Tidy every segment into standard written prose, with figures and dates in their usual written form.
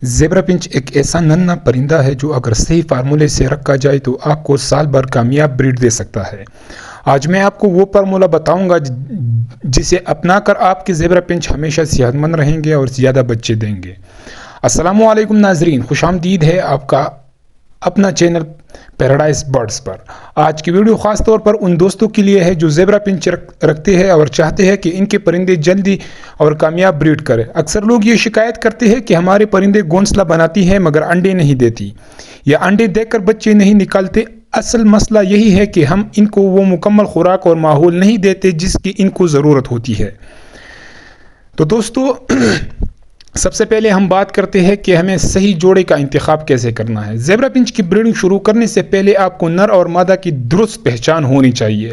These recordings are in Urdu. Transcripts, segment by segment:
زیبرا پنچ ایک ایسا ننھا پرندہ ہے جو اگر صحیح فارمولے سے رکھا جائے تو آپ کو سال بھر کامیاب بریڈ دے سکتا ہے۔ آج میں آپ کو وہ فارمولہ بتاؤں گا جسے اپنا کر آپ کے زیبرا پنچ ہمیشہ صحت مند رہیں گے اور زیادہ بچے دیں گے۔ السلام علیکم ناظرین، خوش آمدید ہے آپ کا اپنا چینل پیراڈائز برڈز پر۔ آج کی ویڈیو خاص طور پر ان دوستوں کے لیے ہے جو زیبرا پنچ رکھتے ہیں اور چاہتے ہیں کہ ان کے پرندے جلدی اور کامیاب بریڈ کریں۔ اکثر لوگ یہ شکایت کرتے ہیں کہ ہمارے پرندے گھونسلہ بناتی ہیں مگر انڈے نہیں دیتی یا انڈے دے کر بچے نہیں نکالتے۔ اصل مسئلہ یہی ہے کہ ہم ان کو وہ مکمل خوراک اور ماحول نہیں دیتے جس کی ان کو ضرورت ہوتی ہے۔ تو دوستو، سب سے پہلے ہم بات کرتے ہیں کہ ہمیں صحیح جوڑے کا انتخاب کیسے کرنا ہے۔ زیبرا پنچ کی بریڈنگ شروع کرنے سے پہلے آپ کو نر اور مادہ کی درست پہچان ہونی چاہیے۔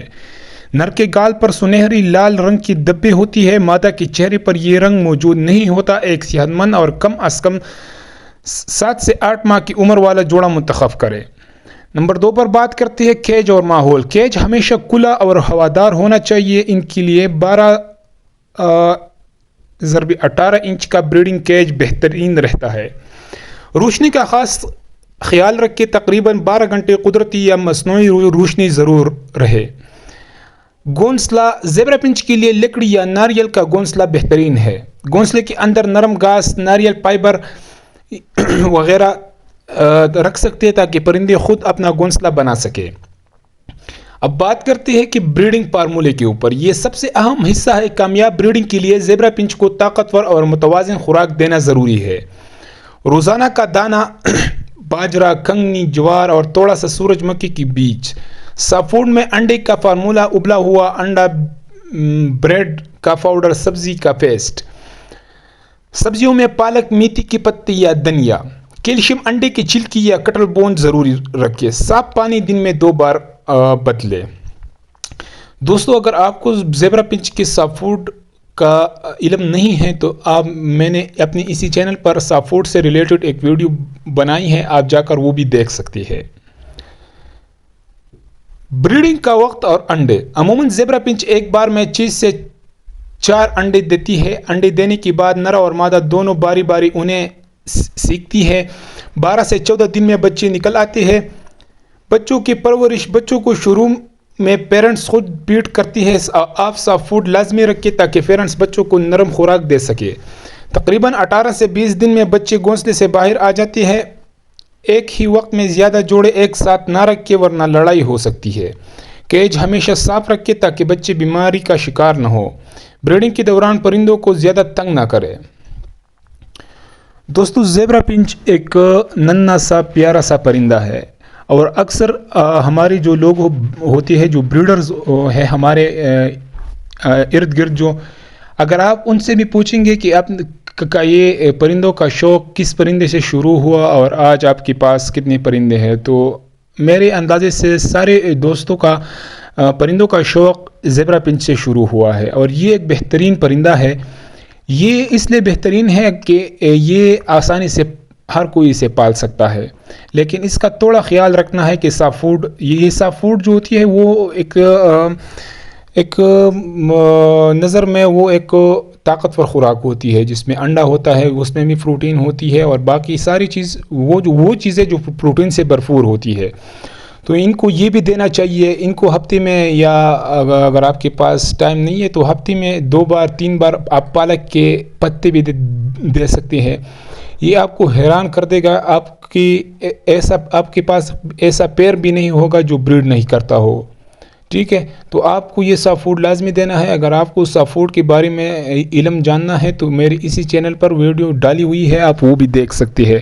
نر کے گال پر سنہری لال رنگ کی دبے ہوتی ہے، مادہ کے چہرے پر یہ رنگ موجود نہیں ہوتا۔ ایک صحت مند اور کم از کم 7 سے 8 ماہ کی عمر والا جوڑا منتخب کریں۔ نمبر 2 پر بات کرتے ہیں کیج اور ماحول۔ کیج ہمیشہ کھلا اور ہوادار ہونا چاہیے۔ ان کے لیے 12x18 انچ کا بریڈنگ کیج بہترین رہتا ہے۔ روشنی کا خاص خیال رکھیں، تقریباً 12 گھنٹے قدرتی یا مصنوعی روشنی ضرور رہے۔ گھونسلہ زیبرا پنچ کے لیے لکڑی یا ناریل کا گھونسلہ بہترین ہے۔ گھونسلے کے اندر نرم گھاس، ناریل فائبر وغیرہ رکھ سکتے ہیں تاکہ پرندے خود اپنا گھونسلہ بنا سکے۔ اب بات کرتے ہیں کہ بریڈنگ فارمولے کے اوپر۔ یہ سب سے اہم حصہ ہے۔ کامیاب بریڈنگ کے لیے زیبرا پنچ کو طاقتور اور متوازن خوراک دینا ضروری ہے۔ روزانہ کا دانہ، باجرہ، کنگنی، جوار اور تھوڑا سا سورج مکھی کی بیج۔ سافٹ فوڈ میں انڈے کا فارمولہ، ابلا ہوا انڈا، بریڈ کا پاؤڈر، سبزی کا پیسٹ۔ سبزیوں میں پالک، میتھی کی پتی یا دھنیا۔ کیلشیم انڈے کی چھلکی یا کٹل بون ضروری رکھیں۔ صاف پانی دن میں 2 بار بدلے۔ دوستو، اگر آپ کو زیبرا پنچ کے سافٹ فوڈ کا علم نہیں ہے تو میں نے اپنی اسی چینل پر سافٹ فوڈ سے ریلیٹڈ ایک ویڈیو بنائی ہے، آپ جا کر وہ بھی دیکھ سکتے ہیں۔ بریڈنگ کا وقت اور انڈے۔ عموماً زیبرا پنچ ایک بار میں 6 سے 4 انڈے دیتی ہے۔ انڈے دینے کے بعد نر اور مادہ دونوں باری باری انہیں سیکھتی ہے۔ 12 سے 14 دن میں بچے نکل آتے ہیں۔ بچوں کی پرورش۔ بچوں کو شروع میں پیرنٹس خود فیڈ کرتی ہے۔ آپ سافٹ فوڈ لازمی رکھیں تاکہ پیرنٹس بچوں کو نرم خوراک دے سکے۔ تقریباً 18 سے 20 دن میں بچے گھونسلے سے باہر آ جاتے ہیں۔ ایک ہی وقت میں زیادہ جوڑے ایک ساتھ نہ رکھیں ورنہ لڑائی ہو سکتی ہے۔ کیج ہمیشہ صاف رکھیں تاکہ بچے بیماری کا شکار نہ ہو۔ بریڈنگ کے دوران پرندوں کو زیادہ تنگ نہ کریں۔ دوستو، زیبرا پنچ ایک ننھا سا پیارا سا پرندہ ہے اور اکثر ہمارے جو لوگ ہوتے ہیں، جو بریڈرز ہیں ہمارے ارد گرد، جو اگر آپ ان سے بھی پوچھیں گے کہ آپ کا یہ پرندوں کا شوق کس پرندے سے شروع ہوا اور آج آپ کے پاس کتنے پرندے ہیں، تو میرے اندازے سے سارے دوستوں کا پرندوں کا شوق زیبرا پنچ سے شروع ہوا ہے۔ اور یہ ایک بہترین پرندہ ہے۔ یہ اس لیے بہترین ہے کہ یہ آسانی سے ہر کوئی اسے پال سکتا ہے، لیکن اس کا تھوڑا خیال رکھنا ہے کہ سافٹ فوڈ جو ہوتی ہے وہ ایک نظر میں وہ ایک طاقتور خوراک ہوتی ہے جس میں انڈا ہوتا ہے، اس میں بھی پروٹین ہوتی ہے اور باقی ساری چیز وہ چیزیں جو پروٹین سے بھرپور ہوتی ہے، تو ان کو یہ بھی دینا چاہیے۔ ان کو ہفتے میں، یا اگر آپ کے پاس ٹائم نہیں ہے تو ہفتے میں 2 بار 3 بار آپ پالک کے پتے بھی دے سکتے ہیں۔ یہ آپ کو حیران کر دے گا۔ آپ کے پاس ایسا پیر بھی نہیں ہوگا جو بریڈ نہیں کرتا ہو۔ ٹھیک ہے، تو آپ کو یہ سافٹ فوڈ لازمی دینا ہے۔ اگر آپ کو سافٹ فوڈ کے بارے میں علم جاننا ہے تو میری اسی چینل پر ویڈیو ڈالی ہوئی ہے، آپ وہ بھی دیکھ سکتے ہیں۔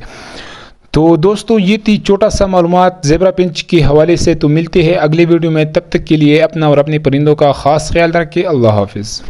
تو دوستو، یہ تھی چھوٹا سا معلومات زیبرا پنچ کے حوالے سے۔ تو ملتے ہیں اگلے ویڈیو میں، تب تک کے لیے اپنا اور اپنے پرندوں کا خاص خیال رکھیں۔ اللہ حافظ۔